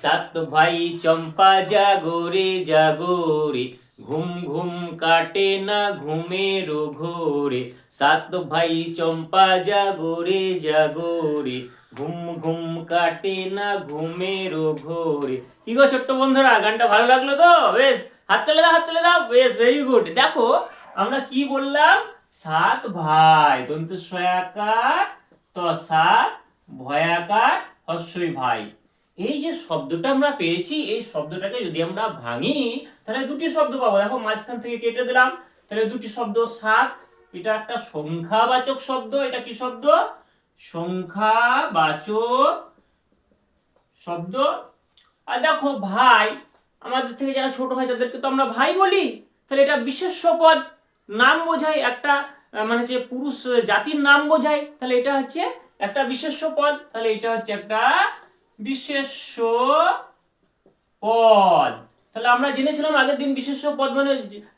সাত ভাই চম্পা জাগো রে জাগো রে, ঘুম ঘুম কাটে না ঘুমের ঘোরে। সাত ভাই চম্পা জাগো রে জাগো রে, ঘুম ঘুম কাটে না ঘুমের ঘোরে। কি গো ছোট্ট বন্ধুরা, গানটা ভালো লাগলো তো? বেশ, হাত তুলে দাও, হাত তুলে দাও। বেশ, ভেরি গুড। দেখো আমরা কি বললাম, সাত ভাই, দন্ত সয়াকার তসা ভয়াকার হস্যই ভাই। এই যে শব্দটা আমরা পেয়েছি, এই শব্দটাকে যদি আমরা ভাঙি তাহলে দুটি শব্দ পাবো। দেখো মাঝখান থেকে কেটে দিলাম, তাহলে দুটি শব্দ। সাত, এটা একটা সংখ্যাবাচক শব্দ। এটা কি শব্দ? সংখ্যাবাচক শব্দ। আর দেখো ভাই, আমাদের থেকে যারা ছোট হয় তাদেরকে তো আমরা ভাই বলি, তাহলে এটা বিশেষ্য পদ, নাম বোঝায় একটা, মানে হচ্ছে পুরুষ জাতির নাম বোঝায়, তাহলে এটা হচ্ছে একটা বিশেষ্য পদ। তাহলে এটা হচ্ছে একটা বিশেষ্য পদ। তাহলে আমরা জেনেছিলাম আগের দিন বিশেষ্য পদ মানে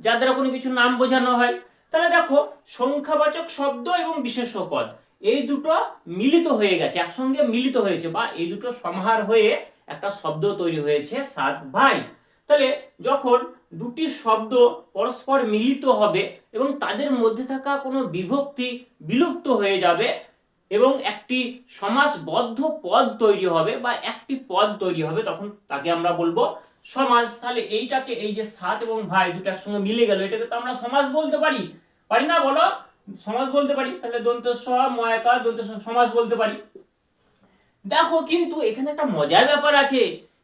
যার দ্বারা কোনো কিছু নাম বোঝানো হয়। তাহলে দেখো সংখ্যাবাচক শব্দ এবং বিশেষ্য পদ এই দুটো মিলিত হয়ে গেছে, একসঙ্গে মিলিত হয়েছে, বা এই দুটো সমাহার হয়ে একটা শব্দ তৈরি হয়েছে সাত ভাই। তাহলে যখন দুটি শব্দ পরস্পর মিলিত হবে এবং তাদের মধ্যে থাকা কোনো বিভক্তি বিলুপ্ত হয়ে যাবে এবং একটি সমাসবদ্ধ পদ তৈরি হবে বা একটি পদ তৈরি হবে, তখন তাকে আমরা বলবো সমাস। তাহলে এইটাকে, এই যে সাত এবং ভাই দুটো একসঙ্গে মিলে গেল, এটাকে তো আমরা সমাস বলতে পারি, পারি না বলো? সমাস বলতে পারি। তাহলে দন্ত স ময়াকার দন্ত স, সমাস বলতে পারি। দেখো কিন্তু এখানে একটা মজার ব্যাপার আছে।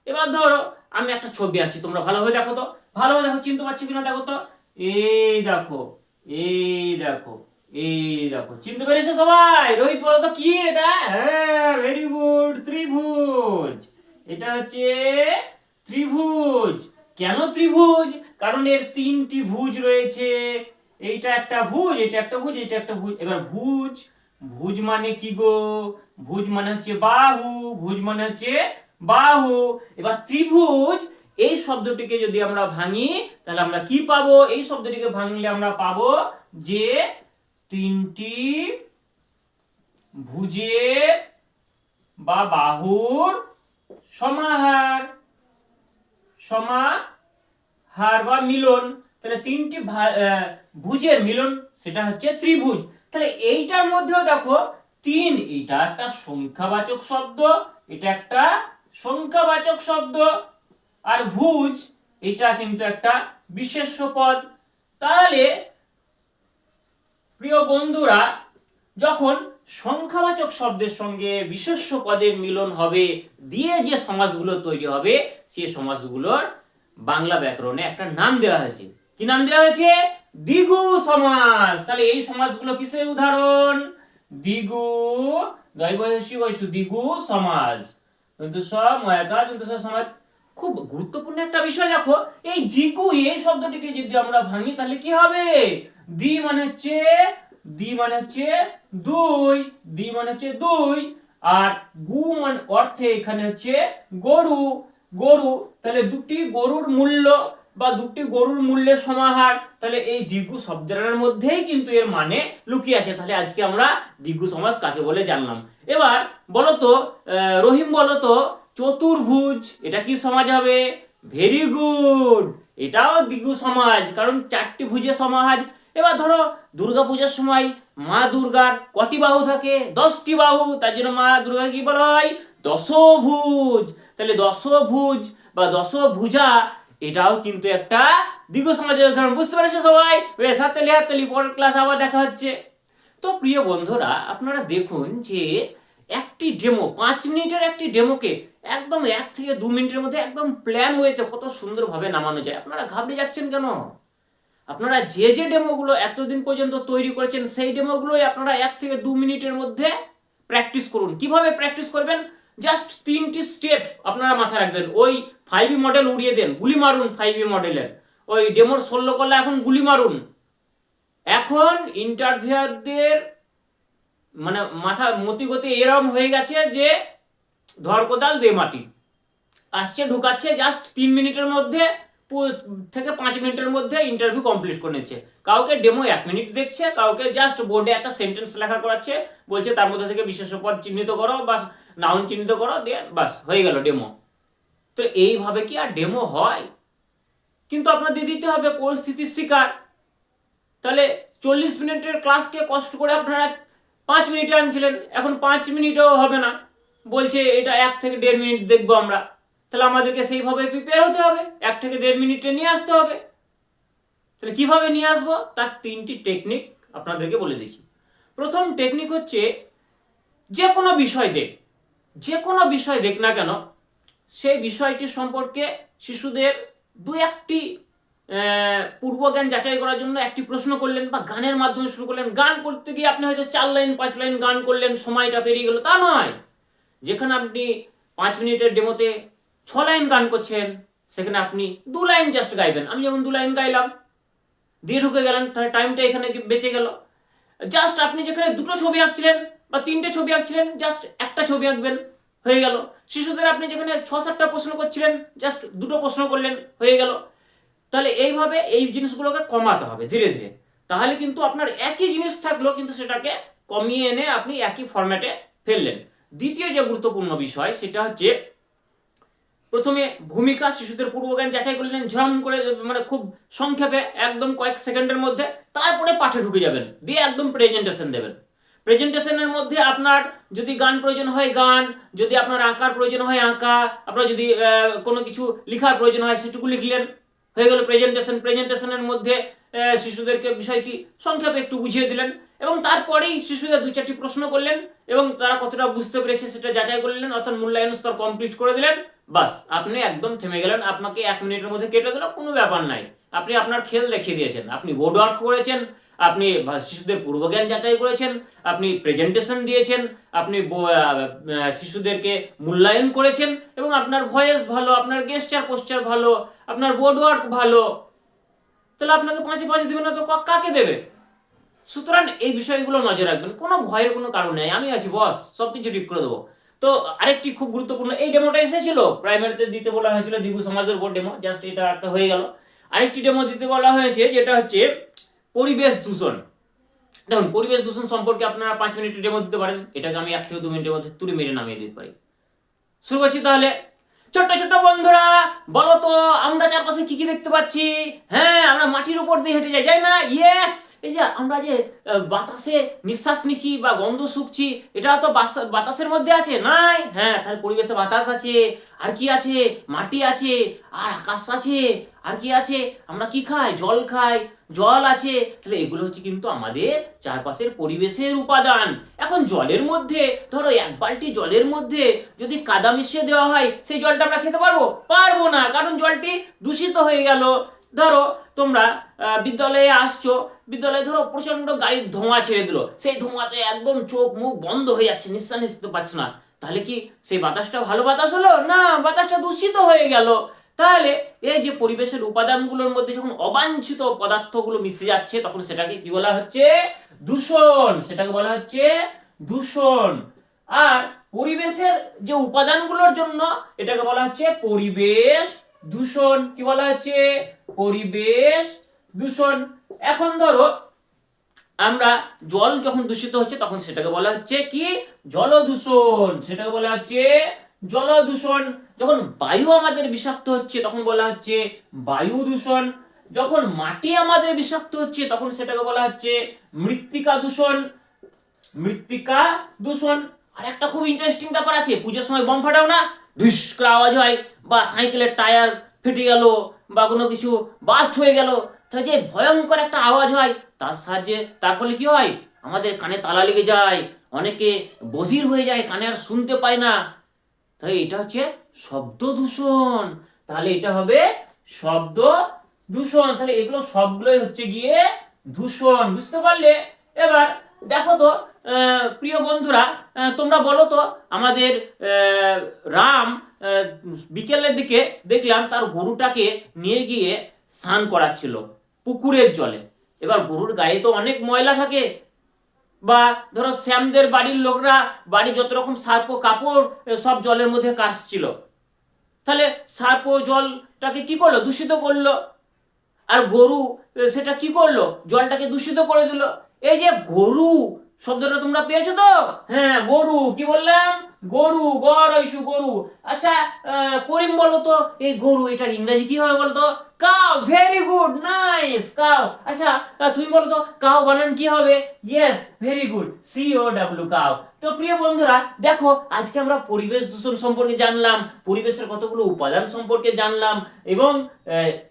এবার ধরো আমি একটা ছবি আঁকছি, তোমরা ভালোভাবে দেখো তো, ভালোভাবে দেখো, চিনতে পারছি কিনা দেখো তো। এই দেখো, এই দেখো, এই দেখো, চিনতে পেরেছো সবাই? রোহিত বলো তো কি এটা? হ্যাঁ, ভেরি গুড, ত্রিভুজ। এটা হচ্ছে ত্রিভুজ। কেন ত্রিভুজ? কারণ এর তিনটি ভুজ রয়েছে। এইটা একটা ভুজ, এটা একটা ভুজ, এটা একটা ভুজ। এবার ভুজ, ভুজ মানে কি গো? ভুজ মানে হচ্ছে বাহু, ভুজ মানে হচ্ছে বাহু। এবার ত্রিভুজ এই শব্দটিকে যদি আমরা ভাঙি তাহলে আমরা কি পাবো? এই শব্দটিকে ভাঙলে আমরা পাবো যে তিনটি ভুজের বা বাহুর সমাহার, সমাহার বা মিলন। তাহলে তিনটি ভুজের মিলন, সেটা হচ্ছে ত্রিভুজ। তাহলে এইটার মধ্যেও দেখো তিন, এটা একটা সংখ্যাবাচক শব্দ, এটা একটা সংখ্যাবাচক শব্দ, আর ভুজ এটা কিন্তু একটা বিশেষ্য পদ। তাহলে প্রিয় বন্ধুরা, যখন সংখ্যাবাচক শব্দের সঙ্গে বিশেষ্য পদের মিলন হবে দিয়ে যে সমাসগুলো তৈরি হবে, সেই সমাসগুলোর বাংলা ব্যাকরণে একটা নাম দেওয়া হয়েছে। কি নাম দেওয়া হয়েছে? দ্বিগু সমাস। তাহলে এই সমাসগুলো কিসের উদাহরণ? দ্বিগু, দ্বৈবয়সী বয়সু, দ্বিগু সমাস। কিন্তু সব ময়াকার কিন্তু সব সমাস। খুব গুরুত্বপূর্ণ একটা বিষয় দেখো, এই দ্বিগু এই শব্দটিকে যদি আমরা ভাঙি তাহলে কি হবে? দ্বি মানে হচ্ছে, দ্বি মানে হচ্ছে দুই, দ্বি মানে হচ্ছে দুই, আর গু মানে অর্থে এখানে হচ্ছে গরু, গরু। তাহলে দুটি গরুর মূল্য বা দুটি গরুর মূল্যের সমাহার। তাহলে এই দ্বিগু শব্দের মধ্যেই কিন্তু এর মানে লুকিয়ে আছে। তাহলে আজকে আমরা দ্বিগু সমাস কাকে বলে জানলাম। এবার বলো তো রহিম, বলো তো চতুর্ভুজ এটা কি সমাজ হবে? ভেরি গুড, এটাও দ্বিগু সমাজ, কারণ চারটি ভুজের সমাহার। এবার ধরো দুর্গাপূজার সময় মা দুর্গার কটি বাহু থাকে? 10টি বাহু, তার জন্য মা দুর্গা কি বলা হয়? দশভুজ। তাহলে দশভুজ বা দশভুজা এটাও কিন্তু একটা দ্বিগু সমাজের উদাহরণ। বুঝতে পেরেছো সবাই? বেশ, হাততালি হাততালি। পরের ক্লাস আবার দেখা হচ্ছে। তো প্রিয় বন্ধুরা, আপনারা দেখুন যে একটি ডেমো, 5 মিনিটের একটি ডেমোকে একদম 1 থেকে 2 মিনিটের মধ্যে একদম প্ল্যান ওয়েতে কত সুন্দরভাবে নামানো যায়। আপনারা ঘাবড়ে যাচ্ছেন কেন? আপনারা যে যে ডেমোগুলো এতদিন পর্যন্ত তৈরি করেছেন সেই ডেমোগুলোই আপনারা 1 থেকে 2 মিনিটের মধ্যে প্র্যাকটিস করুন। কিভাবে প্র্যাকটিস করবেন? জাস্ট 3টি স্টেপ আপনারা মাথায় রাখবেন। ওই 5E মডেল উড়িয়ে দেন, গুলি মারুন 5E মডেলের। ওই ডেমোর 16 করলে এখন গুলি মারুন। এখন ইন্টারভিউয়ারদের মানে মাথা মতি গতি এরকম হয়ে গেছে যে ধর কোদাল দে মাটি, আসছে ঢুকাচ্ছে, জাস্ট 3 মিনিটের মধ্যে থেকে 5 মিনিটের মধ্যে ইন্টারভিউ কমপ্লিট করে নিচ্ছে। কাউকে ডেমো 1 মিনিট দেখছে, কাউকে জাস্ট বোর্ডে একটা সেন্টেন্স লেখা করাচ্ছে, বলছে তার মধ্যে থেকে বিশেষ্য পদ চিহ্নিত করো বা নাউন চিহ্নিত করো, দিয়ে বাস হয়ে গেল ডেমো। তো এইভাবে কি আর ডেমো হয়? কিন্তু আপনাদের দিতে হবে পরিস্থিতির শিকার। তাহলে 40 মিনিটের ক্লাসকে কষ্ট করে আপনারা 5 মিনিটে আনছিলেন, এখন 5 মিনিটও হবে না, বলছে এটা 1 থেকে 1.5 মিনিট দেখবো আমরা। তাহলে আমাদেরকে সেইভাবে প্রিপেয়ার হতে হবে, 1 থেকে 1.5 মিনিটে নিয়ে আসতে হবে। তাহলে কিভাবে নিয়ে আসবো তার 3টি টেকনিক আপনাদেরকে বলে দিচ্ছি। প্রথম টেকনিক হচ্ছে, যে কোনো বিষয় দেখ না কেন, সেই বিষয়টি সম্পর্কে শিশুদের 2-1টি পূর্বজ্ঞান যাচাই করার জন্য একটি প্রশ্ন করলেন, বা গানের মাধ্যমে শুরু করলেন। গান করতে গিয়ে আপনি হয়তো 4 লাইন 5 লাইন গান করলেন, সময়টা পেরিয়ে গেল, তা নয়। যেখানে আপনি 5 মিনিটের ডেমোতে 6 লাইন গান করছেন, সেখানে আপনি 2 লাইন জাস্ট গাইবেন। আমি যেমন 2 লাইন গাইলাম, দিয়ে ঢুকে গেলেন, তাহলে টাইমটা এখানে বেঁচে গেল। জাস্ট আপনি যেখানে 2টো ছবি আঁকছিলেন বা 3টে ছবি আঁকছিলেন, জাস্ট একটা ছবি আঁকবেন, হয়ে গেল। শিশুদের আপনি যেখানে 6-7টা প্রশ্ন করছিলেন, জাস্ট 2টো প্রশ্ন করলেন, হয়ে গেল। তাহলে এইভাবে এই জিনিসগুলোকে কমাতে হবে ধীরে ধীরে। তাহলে কিন্তু আপনার একই জিনিস থাকলো, কিন্তু সেটাকে কমিয়ে এনে আপনি একই ফরম্যাটে ফেললেন। দ্বিতীয় যে গুরুত্বপূর্ণ বিষয়, সেটা হচ্ছে প্রথমে ভূমিকা, শিশুদের পূর্বজ্ঞান যাচাই করলেন ঝম করে, মানে খুব সংক্ষেপে, একদম কয়েক সেকেন্ডের মধ্যে। তারপরে পাঠে ঢুকে যাবেন, দিয়ে একদম প্রেজেন্টেশন দেবেন। প্রেজেন্টেশনের মধ্যে আপনার যদি গান প্রয়োজন হয় গান, যদি আপনার আঁকার প্রয়োজন হয় আঁকা, আপনার যদি কোনো কিছু লেখার প্রয়োজন হয় সেটুকু লিখলেন, হয়ে গেল প্রেজেন্টেশন। প্রেজেন্টেশনের মধ্যে শিশুদেরকে বিষয়টি সংক্ষেপে একটু বুঝিয়ে দিলেন, এবং তারপরেই শিশুদের 2-4টি প্রশ্ন করলেন, এবং তারা কতটা বুঝতে পেরেছে সেটা যাচাই করলেন, অর্থাৎ মূল্যায়ন স্তর কমপ্লিট করে দিলেন। বাস, আপনি একদম থেমে গেলেন। আপনাকে 1 মিনিটের মধ্যে কেটে দিল, কোনো ব্যাপার নাই। আপনি আপনার খেল দেখিয়ে দিয়েছেন, আপনি বোর্ড ওয়ার্ক করেছেন, আপনি শিশুদের পূর্বজ্ঞান যাচাই করেছেন, আপনি প্রেজেন্টেশন দিয়েছেন, আপনি শিশুদেরকে মূল্যায়ন করেছেন, এবং আপনার ভয়েস ভালো, আপনার গেস্টার পোস্টার ভালো, আপনার বোর্ড ওয়ার্ক ভালো। তাহলে আপনাকে 5-5 দেবে না তো কাকে দেবে? সুতরাং এই বিষয়গুলো নজর রাখবেন, কোনো ভয়ের কোনো কারণ নেই। আমি আছি বস, সবকিছু ঠিক করে দেবো। তো আরেকটি খুব গুরুত্বপূর্ণ, এই ডেমোটা এসেছিল প্রাইমারিতে দিতে বলা হয়েছিল, দিবু সমাজের উপর ডেমো, জাস্ট এটা একটা হয়ে গেল। আরেকটি ডেমো দিতে বলা হয়েছে, যেটা হচ্ছে পরিবেশ দূষণ। দেখুন, পরিবেশ দূষণ সম্পর্কে আপনারা 5 মিনিটের ডেমো দিতে পারেন, এটাকে আমি 1 থেকে 2 মিনিটের মধ্যে তুলে মেরে নামিয়ে দিতে পারি। শুরু করছি তাহলে। ছোট্ট ছোট্ট বন্ধুরা, বলো তো আমরা চারপাশে কি কি দেখতে পাচ্ছি? হ্যাঁ, আমরা মাটির উপর দিয়ে হেঁটে যাই, যাই না? ইয়েস। এই যে আমরা যে বাতাসে নিঃশ্বাস নিচ্ছি বা গন্ধ শুকছি, এটা তো বাতাসের মধ্যে আছে নাই? হ্যাঁ, তাহলে পরিবেশে বাতাস আছে, আর কি আছে? মাটি আছে, আর আকাশ আছে, আর কি আছে? আমরা কি খাই? জল খাই, জল আছে। তাহলে এগুলো হচ্ছে কিন্তু আমাদের চারপাশের পরিবেশের উপাদান। এখন জলের মধ্যে, ধরো 1 বালতি জলের মধ্যে যদি কাদা মিশিয়ে দেওয়া হয়, সেই জলটা আমরা খেতে পারবো? পারবো না, কারণ জলটি দূষিত হয়ে গেল। ধরো তোমরা বিদ্যালয়ে আসছো, বিদ্যালয়ে ধরো প্রচন্ড গাড়ির ধোঁয়া ছেড়ে দিল, সেই ধোঁয়াতে একদম চোখ মুখ বন্ধ হয়ে যাচ্ছে, নিঃশ্বাস নিতে পারছো না। তাহলে কি সেই বাতাসটা ভালো বাতাস হলো? না, বাতাসটা দূষিত হয়ে গেল। তাহলে এই যে পরিবেশের উপাদানগুলোর মধ্যে যখন অবাঞ্ছিত পদার্থগুলো মিশে যাচ্ছে, তখন সেটাকে কি বলা হচ্ছে? দূষণ। সেটাকে বলা হচ্ছে দূষণ। আর পরিবেশের যে উপাদানগুলোর জন্য, এটাকে বলা হচ্ছে পরিবেশ দূষণ। কি বলা হচ্ছে? পরিবেশ দূষণ। এখন ধরো আমরা জল যখন দূষিত হচ্ছে, তখন সেটাকে বলা হচ্ছে কি? জল দূষণ। সেটাকে বলা হচ্ছে জল দূষণ। যখন বায়ু আমাদের বিষাক্ত হচ্ছে, তখন বলা হচ্ছে বায়ু দূষণ। যখন মাটি আমাদের বিষাক্ত হচ্ছে, তখন সেটাকে বলা হচ্ছে মৃত্তিকা দূষণ। মৃত্তিকা দূষণ। আর একটা খুব ইন্টারেস্টিং ব্যাপার আছে, পুজোর সময় বম ফাটাও না, ঢুস করে আওয়াজ হয়, বা সাইকেলের টায়ার ফেটে গেল, বা কোনো কিছু বাস্ট হয়ে গেল, তাই যে ভয়ঙ্কর একটা আওয়াজ হয়, তার সাহায্যে তার ফলে কি হয়? আমাদের কানে তালা লেগে যায়, অনেকে বধির হয়ে যায়, কানে আর শুনতে পায় না। তাই এটা হচ্ছে শব্দ দূষণ। তাহলে এটা হবে শব্দ দূষণ। তাহলে এগুলো সবগুলোই হচ্ছে গিয়ে দূষণ। বুঝতে পারলে? এবার দেখো তো প্রিয় বন্ধুরা, তোমরা বলো তো, আমাদের রাম বিকেলের দিকে দেখলাম তার গরুটাকে নিয়ে গিয়ে স্নান করাচ্ছিল পুকুরের জলে। এবার গরুর গায়ে তো অনেক ময়লা থাকে, বা ধরো শ্যামদের বাড়ির লোকরা বাড়ি যত রকম সার্প কাপড় সব জলের মধ্যে কাচছিল। তাহলে সার্প জলটাকে কি করলো? দূষিত করলো। আর গরু সেটা কি করলো? জলটাকে দূষিত করে দিল। এই যে গরু শব্দটা তোমরা পেয়েছো তো? হ্যাঁ, গরু। কি বললাম? গরু, গড় ইস্যু গরু। আচ্ছা, করিম বলো তো এই গরু এটার ইংরেজি কি হবে বলো তো? Cow. Very good, nice, cow. আচ্ছা, তুমি বলো তো কাউ বানান কি হবে? Yes, very good, COW, cow. তো প্রিয় বন্ধুরা, দেখো আজকে আমরা পরিবেশ দূষণ সম্পর্কে জানলাম, পরিবেশের কতগুলো উপাদান সম্পর্কে জানলাম, এবং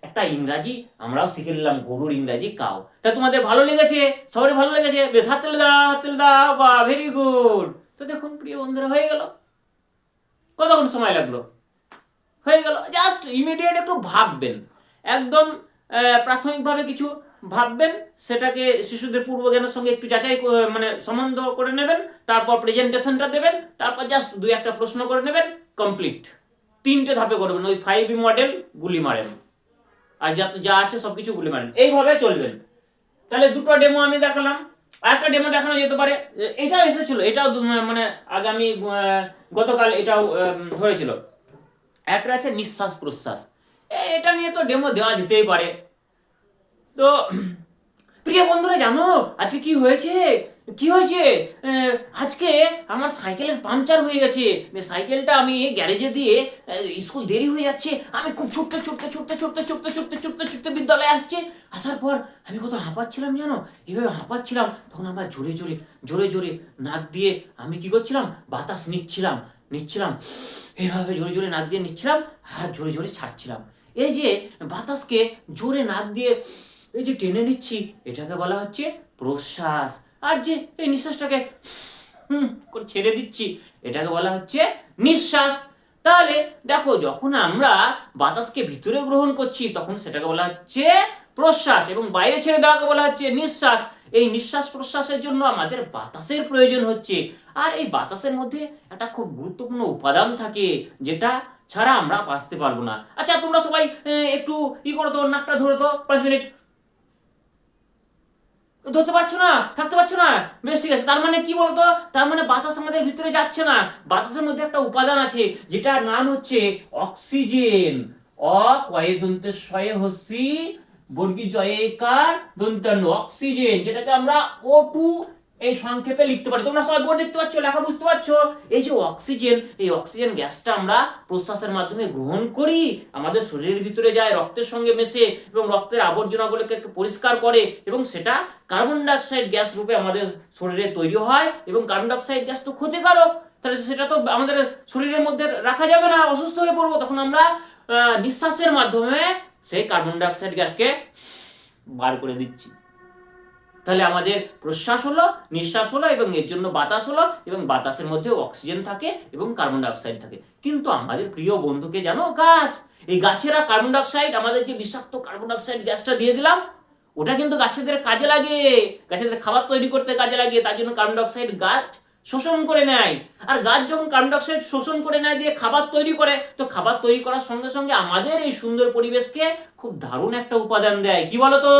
একটা ইংরাজি আমরাও শিখে নিলাম, গরুর ইংরাজি কাউ। তা তোমাদের ভালো লেগেছে? সবারই ভালো লেগেছে? বেশ, হাত তুলে দাও, হাত তুলে দাও, বাহ, ভেরি গুড। তো দেখুন প্রিয় বন্ধুরা, হয়ে গেল। কতক্ষণ সময় লাগলো? হয়ে গেল। জাস্ট ইমিডিয়েট একটু ভাববেন, একদম প্রাথমিকভাবে কিছু ভাববেন, সেটাকে শিশুদের পূর্বজ্ঞানের সঙ্গে একটু যাচাই মানে সম্বন্ধ করে নেবেন, তারপর প্রেজেন্টেশনটা দেবেন, তারপর জাস্ট দুই একটা প্রশ্ন করে নেবেন, কমপ্লিট। 3টে ধাপে করবেন, ওই 5E মডেল গুলি মারেন, আর যা যা আছে সবকিছু গুলি মারেন, এইভাবে চলবেন। তাহলে দুটো ডেমো আমি দেখালাম, আর একটা ডেমো দেখানো যেতে পারে। এটাও এসেছিল, এটাও মানে আগামী গতকাল এটাও ধরেছিল। একটা আছে নিঃশ্বাস প্রশ্বাস, এটা নিয়ে তো ডেমো দেওয়া যেতেই পারে। তো প্রিয় বন্ধুরা, জানো আজকে কি হয়েছে? কি হয়েছে? আজকে আমার সাইকেলের পাংচার হয়ে গেছে। সাইকেলটা আমি গ্যারেজে দিয়ে স্কুল দেরি হয়ে যাচ্ছে, আমি খুব ছুটতে ছুটতে ছুটতে ছুটতে ছুটতে ছুটতে ছুটতে ছুটতে বিদ্যালয়ে আসছে। আসার পর আমি কত হাঁপাচ্ছিলাম জানো, এভাবে হাঁপাচ্ছিলাম, তখন আমার জোরে জোরে জোরে জোরে নাক দিয়ে আমি কি করছিলাম, বাতাস নিচ্ছিলাম নিচ্ছিলাম, এইভাবে জোরে জোরে নাক দিয়ে নিচ্ছিলাম, আর জোরে জোরে ছাড়ছিলাম। এই যে বাতাসকে জোরে নাক দিয়ে এই যে টেনে নিচ্ছি, এটাকে বলা হচ্ছে প্রশ্বাস। আর যে এই নিঃশ্বাসটাকে করে ছেড়ে দিচ্ছি, এটাকে বলা হচ্ছে নিঃশ্বাস। তাহলে দেখো, যখন আমরা বাতাসকে ভিতরে গ্রহণ করছি তখন সেটাকে বলা হচ্ছে প্রশ্বাস, এবং বাইরে ছেড়ে দেওয়াকে বলা হচ্ছে নিঃশ্বাস। এই নিঃশ্বাস প্রশ্বাসের জন্য আমাদের বাতাসের প্রয়োজন হচ্ছে, আর এই বাতাসের মধ্যে একটা খুব গুরুত্বপূর্ণ উপাদান থাকে, যেটা ছাড়া আমরা বাঁচতে পারবো না। আচ্ছা, তোমরা সবাই একটু করো তো, নাকটা ধরো তো 5 মিনিট। ধরতে পারছো না? থাকতে পারছো না? বেশ, ঠিক আছে। তার মানে কি বলতো? তার মানে বাতাস আমাদের ভিতরে যাচ্ছে না। বাতাসের মধ্যে একটা উপাদান আছে, যেটার নাম হচ্ছে অক্সিজেন। অ কয়ে দন্তে শয়ে হসি বর্গী জয়ে কার দন্তান্ন, অক্সিজেন, যেটাকে আমরা O2 এই সংক্ষেপে লিখতে পারি। তোমরা সবাই বোর্ড দেখতে পাচ্ছ, লেখা বুঝতে পারছো? এই যে অক্সিজেন, এই অক্সিজেন গ্যাসটা আমরা প্রশ্বাসের মাধ্যমে গ্রহণ করি, আমাদের শরীরের ভিতরে যায়, রক্তের সঙ্গে মেশে এবং রক্তের আবর্জনাগুলোকে পরিষ্কার করে, এবং সেটা কার্বন ডাইঅক্সাইড গ্যাস রূপে আমাদের শরীরে তৈরি হয়। এবং কার্বন ডাইঅক্সাইড গ্যাস তো ক্ষতিকারক, তাহলে সেটা তো আমাদের শরীরের মধ্যে রাখা যাবে না, অসুস্থ হয়ে পড়বো। তখন আমরা নিঃশ্বাসের মাধ্যমে সেই কার্বন ডাইঅক্সাইড গ্যাসকে বার করে দিচ্ছি। তাহলে আমাদের প্রশ্বাস হলো, নিঃশ্বাস হলো, এবং এর জন্য বাতাস হলো, এবং বাতাসের মধ্যে অক্সিজেন থাকে এবং কার্বন ডাইঅক্সাইড থাকে। কিন্তু আমাদের প্রিয় বন্ধুকে জানো, গাছ, এই গাছেরা কার্বন ডাইঅক্সাইড, আমাদের যে বিষাক্ত কার্বন ডাইঅক্সাইড গ্যাসটা দিয়ে দিলাম, ওটা কিন্তু গাছেদের কাজে লাগে, গাছেদের খাবার তৈরি করতে কাজে লাগে। তার জন্য কার্বন ডাইঅক্সাইড গাছ শোষণ করে নেয়। আর গাছ যখন কার্বন ডাইঅক্সাইড শোষণ করে নেয়, দিয়ে খাবার তৈরি করে, তো খাবার তৈরি করার সঙ্গে সঙ্গে আমাদের এই সুন্দর পরিবেশকে খুব দারুণ একটা উপাদান দেয়। কি বলতো?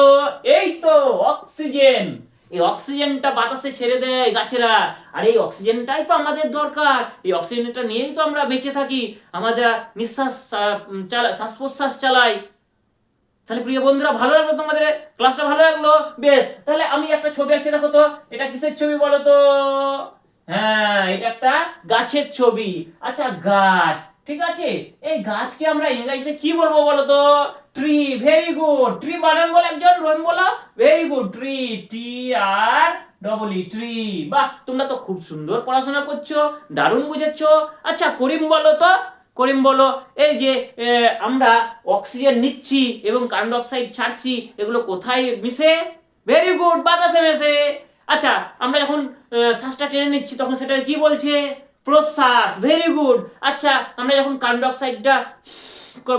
এই তো অক্সিজেন। এই অক্সিজেনটা বাতাসে ছেড়ে দেয় গাছেরা, আর এই অক্সিজেনটাই তো আমাদের দরকার। এই অক্সিজেনটা নিয়েই তো আমরা বেঁচে থাকি, আমাদের নিঃশ্বাস শ্বাস প্রশ্বাস চালাই। তাহলে প্রিয় বন্ধুরা, ভালো লাগলো তোমাদের ক্লাসটা? ভালো লাগলো? বেশ, তাহলে আমি একটা ছবি আঁকছি, দেখো তো, এটা কিসের ছবি বলো তো? হ্যাঁ, এটা একটা গাছের ছবি। আচ্ছা, গাছ, ঠিক আছে। এই গাছকে আমরা ইংরেজিতে কি বলবো বলো তো? ট্রি। Very good. ট্রি বানান বলো একজন, রহিম বলো। Very good, tree, TREE, tree. বাহ, তোমরা তো খুব সুন্দর পড়াশোনা করছো, দারুণ বুঝেছো। আচ্ছা, করিম বলো তো, করিম বলো, এই যে আমরা অক্সিজেন নিচ্ছি এবং কার্বন ডাইঅক্সাইড ছাড়ছি, এগুলো কোথায় মিশে? ভেরি গুড, বাতাসে মেশে। আচ্ছা, আমরা যখন শ্বাসটা টেনে নিচ্ছি তখন সেটা কি বলছে? প্রশ্বাস। Very good. আচ্ছা, আমরা যখন কার্বন ডাইঅক্সাইডটা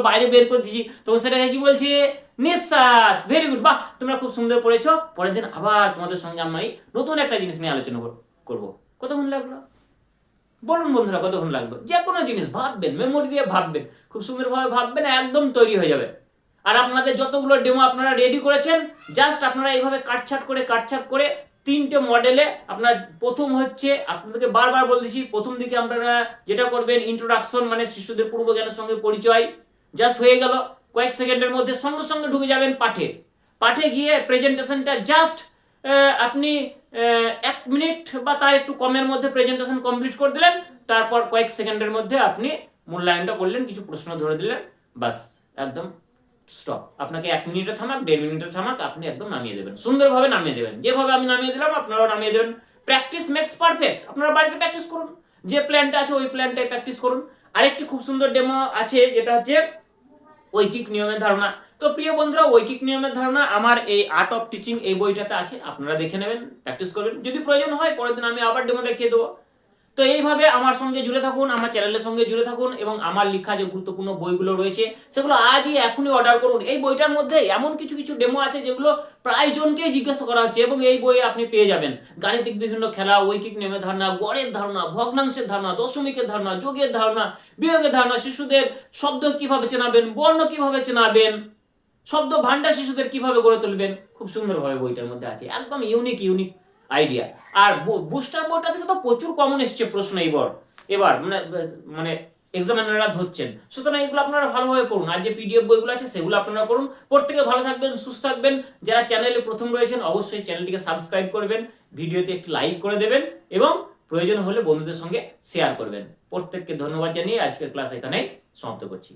বাইরে বের করে দিচ্ছি তখন সেটাকে কি বলছে? নিঃশ্বাস। Very good. বাহ, তোমরা খুব সুন্দর পড়েছো। পরের দিন আবার তোমাদের সঙ্গে আমি নতুন একটা জিনিস নিয়ে আলোচনা করবো। কতক্ষণ লাগলো বলুন বন্ধুরা? কতক্ষণ লাগলো? যে কোনো জিনিস ভাববেন, মেমোরি দিয়ে ভাববেন, খুব সুন্দরভাবে ভাববেন, একদম তৈরি হয়ে যাবে। আর আপনাদের যতগুলো ডেমো আপনারা রেডি করেছেন, জাস্ট আপনারা এইভাবে কাটছাট করে 3টে মডেলে আপনার প্রথম হচ্ছে, আপনাদেরকে বারবার বলতেছি, প্রথম দিকে আপনারা যেটা করবেন, ইন্ট্রোডাকশন, মানে শিশুদের পূর্বজ্ঞানের সঙ্গে পরিচয়, জাস্ট হয়ে গেল। কয়েক সেকেন্ডের মধ্যে সঙ্গে সঙ্গে ঢুকে যাবেন পাঠে। পাঠে গিয়ে প্রেজেন্টেশনটা জাস্ট আপনি 1 মিনিট বা তার একটু কমের মধ্যে প্রেজেন্টেশন কমপ্লিট করে দিলেন, তারপর কয়েক সেকেন্ডের মধ্যে আপনি মূল্যায়নটা করলেন, কিছু প্রশ্ন ধরে দিলেন, বাস একদম স্টপ। আপনাকে 1 মিনিটে থামাক, 1.5 মিনিটে থামাক, আপনি একদম নামিয়ে দেবেন, সুন্দরভাবে নামিয়ে দেবেন। যেভাবে আমি নামিয়ে দিলাম আপনারাও নামিয়ে দেবেন। Practice makes perfect. আপনারা বাড়িতে প্র্যাকটিস করুন, যে প্ল্যানটা আছে ওই প্ল্যানটাই প্র্যাকটিস করুন। আরেকটি খুব সুন্দর ডেমো আছে, যেটা হচ্ছে ঐকিক নিয়মের ধারণা। তো প্রিয় বন্ধুরা, ঐকিক নিয়মের ধারণা আমার এই আর্ট অফ টিচিং এই বইটাতে আছে, আপনারা দেখে নেবেন, প্র্যাকটিস করবেন। যদি প্রয়োজন হয় পরের দিন আমি আবার ডেমো দেখিয়ে দেবো। তো এইভাবে আমার সঙ্গে জুড়ে থাকুন, আমার চ্যানেলের সঙ্গে জুড়ে থাকুন, এবং আমার লেখা যে গুরুত্বপূর্ণ বইগুলো রয়েছে সেগুলো আজই এখনই অর্ডার করুন। এই বইটার মধ্যে এমন কিছু কিছু ডেমো আছে যেগুলো প্রায় জনকেই জিজ্ঞাসা করা হচ্ছে, এবং এই বইয়ে আপনি পেয়ে যাবেন গাণিতিক বিভিন্ন খেলা, ঐকিক নিয়মের ধারণা, গড়ের ধারণা, ভগ্নাংশের ধারণা, দশমিকের ধারণা, যোগের ধারণা, বিয়োগের ধারণা, শিশুদের শব্দ কিভাবে চেনাবেন, বর্ণ কিভাবে চেনাবেন, শব্দ ভান্ডার শিশুদের কিভাবে গড়ে তুলবেন, খুব সুন্দরভাবে বইটার মধ্যে আছে। একদম ইউনিক ইউনিক আইডিয়া। আর বুস্টার বোর্ডটা থেকে তো প্রচুর কমন এসছে প্রশ্ন এবার এবার মানে মানে এক্সামিনাররা ধরছেন। সুতরাং এগুলো আপনারা ভালোভাবে পড়ুন, আর যে পিডিএফ বইগুলো আছে সেগুলো আপনারা পড়ুন। প্রত্যেকে ভালো থাকবেন, সুস্থ থাকবেন। যারা চ্যানেলে প্রথম রয়েছেন অবশ্যই চ্যানেলটিকে সাবস্ক্রাইব করবেন, ভিডিওতে একটি লাইক করে দেবেন, এবং প্রয়োজন হলে বন্ধুদের সঙ্গে শেয়ার করবেন। প্রত্যেককে ধন্যবাদ জানিয়ে আজকের ক্লাস এখানেই সমাপ্ত করছি।